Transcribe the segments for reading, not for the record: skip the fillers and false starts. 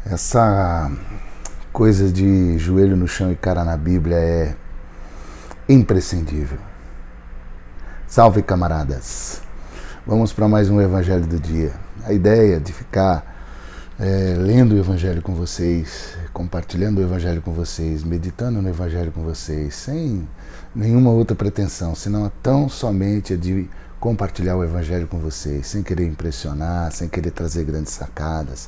Essa coisa de joelho no chão e cara na Bíblia é imprescindível. Salve, camaradas! Vamos para mais um Evangelho do Dia. A ideia de ficar lendo o Evangelho com vocês, compartilhando o Evangelho com vocês, meditando no Evangelho com vocês, sem nenhuma outra pretensão, senão tão somente a de compartilhar o Evangelho com vocês, sem querer impressionar, sem querer trazer grandes sacadas.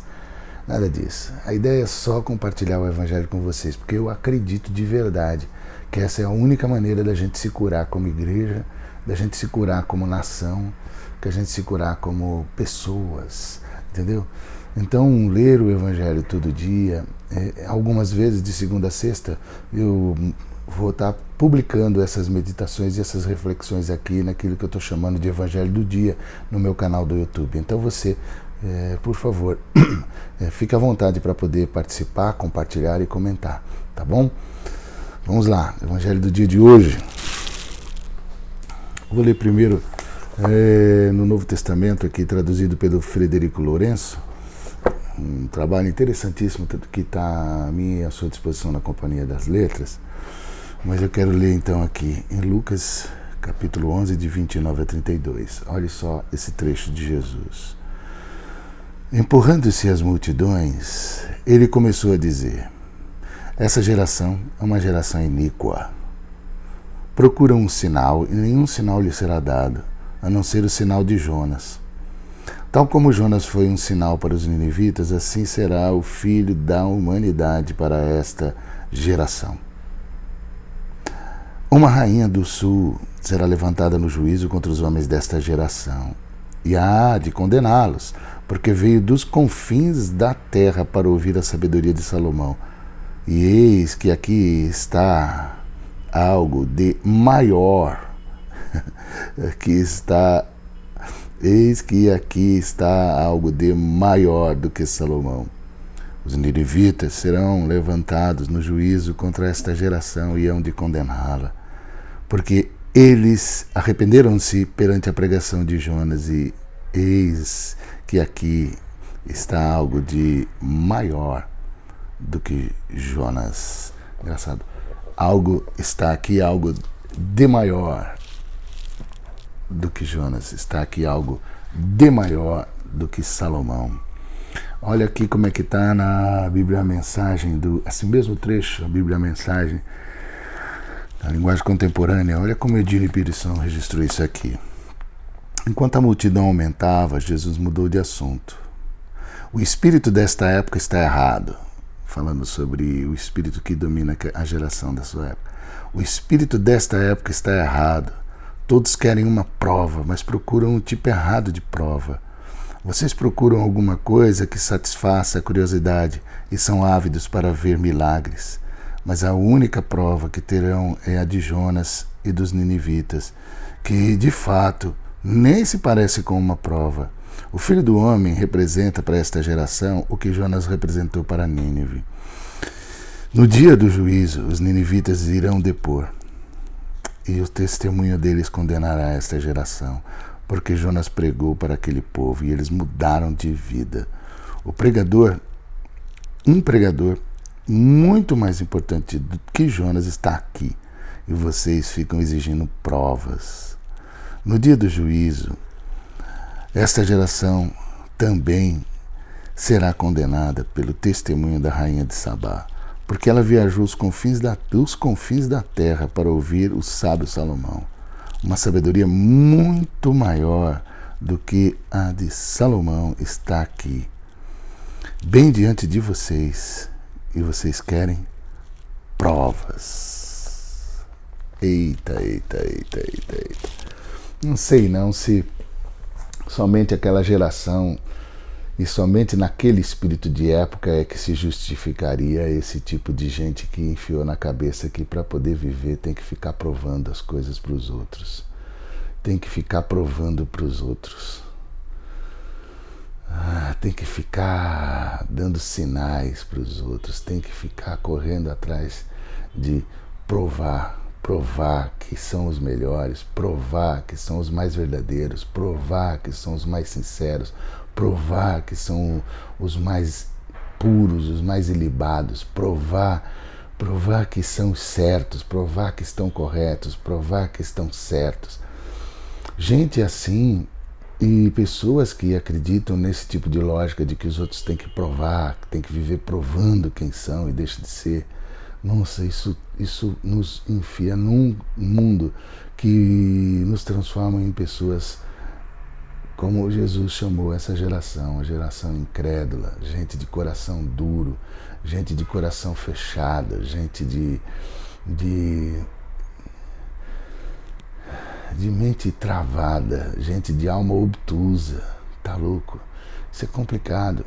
Nada disso. A ideia é só compartilhar o Evangelho com vocês, porque eu acredito de verdade que essa é a única maneira da gente se curar como igreja, da gente se curar como nação, que a gente se curar como pessoas, entendeu? Então, ler o Evangelho todo dia, algumas vezes de segunda a sexta, eu vou estar publicando essas meditações e essas reflexões aqui naquilo que eu estou chamando de Evangelho do Dia no meu canal do YouTube. Então você, por favor, fique à vontade para poder participar, compartilhar e comentar, tá bom? Vamos lá, Evangelho do Dia de hoje. Vou ler primeiro no Novo Testamento, aqui traduzido pelo Frederico Lourenço, um trabalho interessantíssimo que está a minha e à sua disposição na Companhia das Letras, mas eu quero ler então aqui em Lucas capítulo 11, de 29 a 32. Olha só esse trecho de Jesus. Empurrando-se as multidões, ele começou a dizer: essa geração é uma geração iníqua. Procura um sinal, e nenhum sinal lhe será dado, a não ser o sinal de Jonas. Tal como Jonas foi um sinal para os ninivitas, assim será o Filho da humanidade para esta geração. Uma rainha do sul será levantada no juízo contra os homens desta geração, e há de condená-los, porque veio dos confins da terra para ouvir a sabedoria de Salomão. E eis que aqui está algo de maior, eis que aqui está algo de maior do que Salomão. Os ninivitas serão levantados no juízo contra esta geração e hão de condená-la, porque eles arrependeram-se perante a pregação de Jonas, e eis que aqui está algo de maior do que Jonas. Engraçado. Está aqui algo de maior do que Jonas. Está aqui algo de maior do que Salomão. Olha aqui como é que está na Bíblia a Mensagem, esse mesmo trecho, a Bíblia a Mensagem, na linguagem contemporânea. Olha como Edir Peterson registrou isso aqui. Enquanto a multidão aumentava, Jesus mudou de assunto. O espírito desta época está errado. Falando sobre o espírito que domina a geração da sua época. O espírito desta época está errado. Todos querem uma prova, mas procuram um tipo errado de prova. Vocês procuram alguma coisa que satisfaça a curiosidade e são ávidos para ver milagres. Mas a única prova que terão é a de Jonas e dos ninivitas, que, de fato, nem se parece com uma prova. O Filho do Homem representa para esta geração o que Jonas representou para Nínive. No dia do juízo, os ninivitas irão depor, e o testemunho deles condenará esta geração, porque Jonas pregou para aquele povo e eles mudaram de vida. Um pregador muito mais importante do que Jonas está aqui, e vocês ficam exigindo provas. No dia do juízo, esta geração também será condenada pelo testemunho da rainha de Sabá, porque ela viajou dos confins da terra para ouvir o sábio Salomão. Uma sabedoria muito maior do que a de Salomão está aqui, bem diante de vocês, e vocês querem provas. Eita. Não sei não se somente aquela geração e somente naquele espírito de época é que se justificaria esse tipo de gente que enfiou na cabeça que para poder viver tem que ficar provando as coisas para os outros. Tem que ficar provando para os outros. Tem que ficar dando sinais para os outros. Tem que ficar correndo atrás de provar que são os melhores, provar que são os mais verdadeiros, provar que são os mais sinceros, provar que são os mais puros, os mais ilibados, provar que são certos, provar que estão corretos, provar que estão certos. Gente assim e pessoas que acreditam nesse tipo de lógica de que os outros têm que provar, que têm que viver provando quem são e deixam de ser. Nossa, isso nos enfia num mundo que nos transforma em pessoas como Jesus chamou essa geração, a geração incrédula, gente de coração duro, gente de coração fechado, gente de mente travada, gente de alma obtusa. Tá louco? Isso é complicado.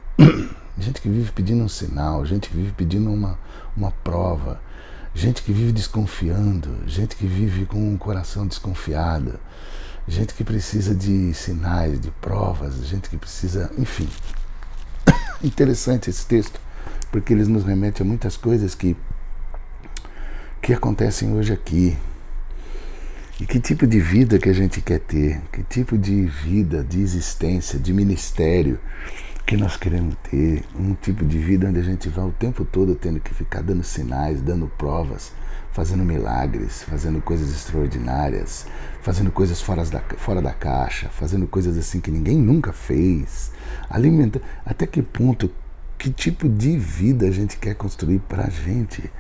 Gente que vive pedindo um sinal, gente que vive pedindo uma prova, gente que vive desconfiando, gente que vive com um coração desconfiado, gente que precisa de sinais, de provas, gente que precisa... Enfim, interessante esse texto, porque ele nos remete a muitas coisas que acontecem hoje aqui. E que tipo de vida que a gente quer ter, que tipo de vida, de existência, de ministério que nós queremos ter. Um tipo de vida onde a gente vai o tempo todo tendo que ficar dando sinais, dando provas, fazendo milagres, fazendo coisas extraordinárias, fazendo coisas fora da caixa, fazendo coisas assim que ninguém nunca fez. Até que ponto, que tipo de vida a gente quer construir para a gente?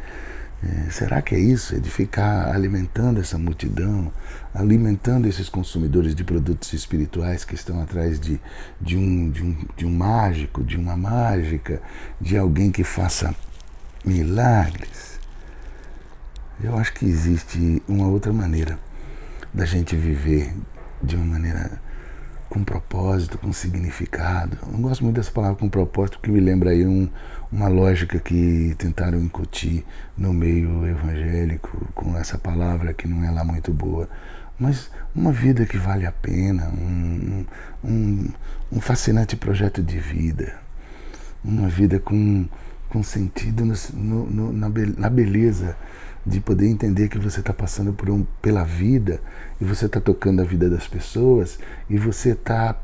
Será que é isso? É de ficar alimentando essa multidão, alimentando esses consumidores de produtos espirituais que estão atrás de um mágico, de uma mágica, de alguém que faça milagres? Eu acho que existe uma outra maneira da gente viver de uma maneira com propósito, com significado. Eu não gosto muito dessa palavra com propósito, porque me lembra aí uma lógica que tentaram incutir no meio evangélico com essa palavra que não é lá muito boa. Mas uma vida que vale a pena, um fascinante projeto de vida, uma vida com sentido na beleza de poder entender que você está passando pela vida e você está tocando a vida das pessoas e você está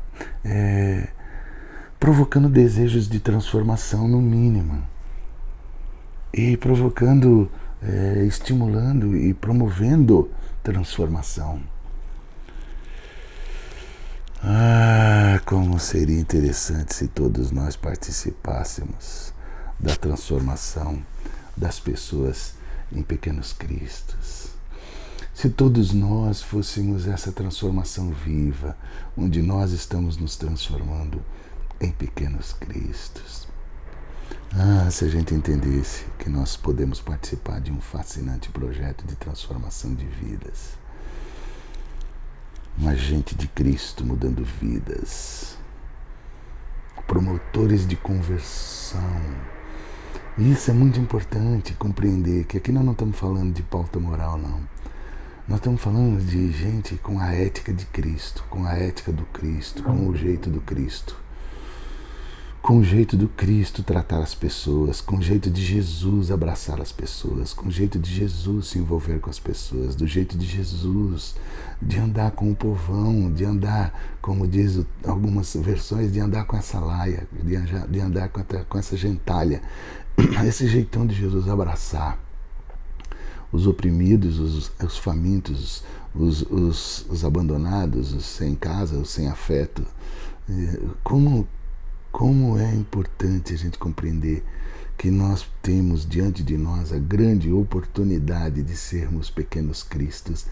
provocando desejos de transformação no mínimo e provocando, estimulando e promovendo transformação. Como seria interessante se todos nós participássemos da transformação das pessoas em pequenos cristos. Se todos nós fôssemos essa transformação viva, onde nós estamos nos transformando em pequenos cristos. Se a gente entendesse que nós podemos participar de um fascinante projeto de transformação de vidas. Uma gente de Cristo mudando vidas. Promotores de conversão. E isso é muito importante compreender, que aqui nós não estamos falando de pauta moral, não. Nós estamos falando de gente com a ética de Cristo, com a ética do Cristo, com o jeito do Cristo. Com o jeito do Cristo tratar as pessoas, com o jeito de Jesus abraçar as pessoas, com o jeito de Jesus se envolver com as pessoas, do jeito de Jesus de andar com o povão, de andar, como diz algumas versões, de andar com essa laia, de andar com essa gentalha. Esse jeitão de Jesus abraçar os oprimidos, os famintos, os abandonados, os sem casa, os sem afeto. Como é importante a gente compreender que nós temos diante de nós a grande oportunidade de sermos pequenos cristos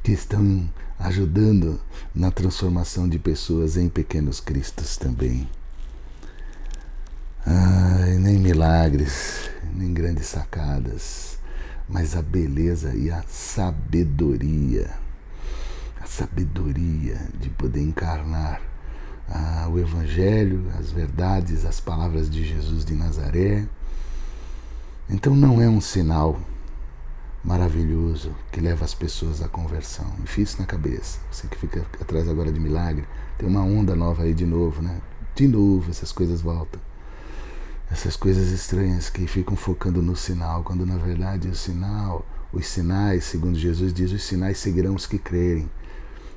que estão ajudando na transformação de pessoas em pequenos cristos também. Nem milagres, nem grandes sacadas, mas a beleza e a sabedoria de poder encarnar o Evangelho, as verdades, as palavras de Jesus de Nazaré. Então não é um sinal maravilhoso que leva as pessoas à conversão. Enfia isso na cabeça. Você que fica atrás agora de milagre, tem uma onda nova aí de novo, né? De novo essas coisas voltam. Essas coisas estranhas que ficam focando no sinal, quando na verdade os sinais, segundo Jesus diz, os sinais seguirão os que crerem.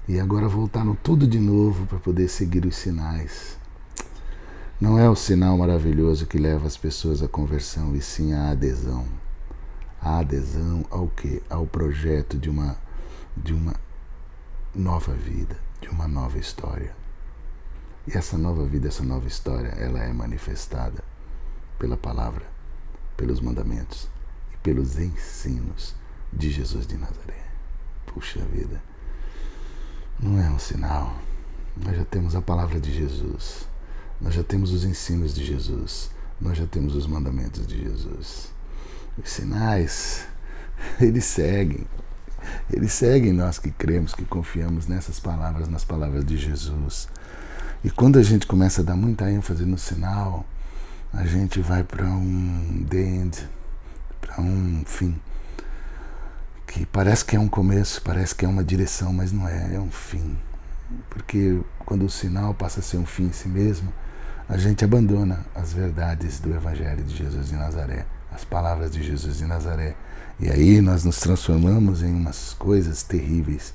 E agora voltaram tudo de novo para poder seguir os sinais. Não é o sinal maravilhoso que leva as pessoas à conversão, e sim à adesão. A adesão ao quê? Ao projeto de uma nova vida, de uma nova história. E essa nova vida, essa nova história, ela é manifestada pela palavra, pelos mandamentos e pelos ensinos de Jesus de Nazaré. Puxa vida, não é um sinal. Nós já temos a palavra de Jesus, nós já temos os ensinos de Jesus, nós já temos os mandamentos de Jesus. Os sinais, eles seguem nós que cremos, que confiamos nessas palavras, nas palavras de Jesus. E quando a gente começa a dar muita ênfase no sinal, a gente vai para um the end, para um fim, que parece que é um começo, parece que é uma direção, mas não é, é um fim. Porque quando o sinal passa a ser um fim em si mesmo, a gente abandona as verdades do Evangelho de Jesus de Nazaré, as palavras de Jesus de Nazaré. E aí nós nos transformamos em umas coisas terríveis,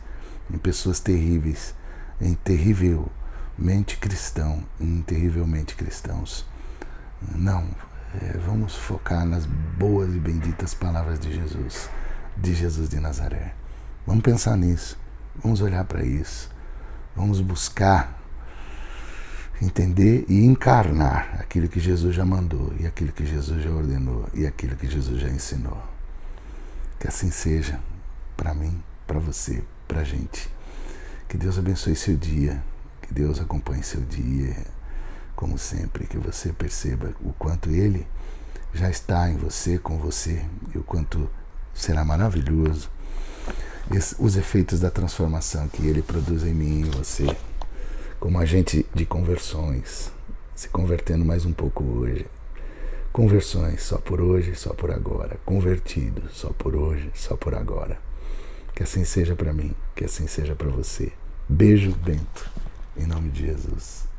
em pessoas terríveis, em terrivelmente cristãos. Não, vamos focar nas boas e benditas palavras de Jesus de Nazaré. Vamos pensar nisso, vamos olhar para isso, vamos buscar entender e encarnar aquilo que Jesus já mandou, e aquilo que Jesus já ordenou, e aquilo que Jesus já ensinou. Que assim seja, para mim, para você, para a gente. Que Deus abençoe seu dia, que Deus acompanhe seu dia, como sempre, que você perceba o quanto Ele já está em você, com você, e o quanto será maravilhoso os efeitos da transformação que Ele produz em mim e em você, como agente de conversões, se convertendo mais um pouco hoje. Conversões só por hoje, só por agora. Convertido só por hoje, só por agora. Que assim seja para mim, que assim seja para você. Beijo, Bento, em nome de Jesus.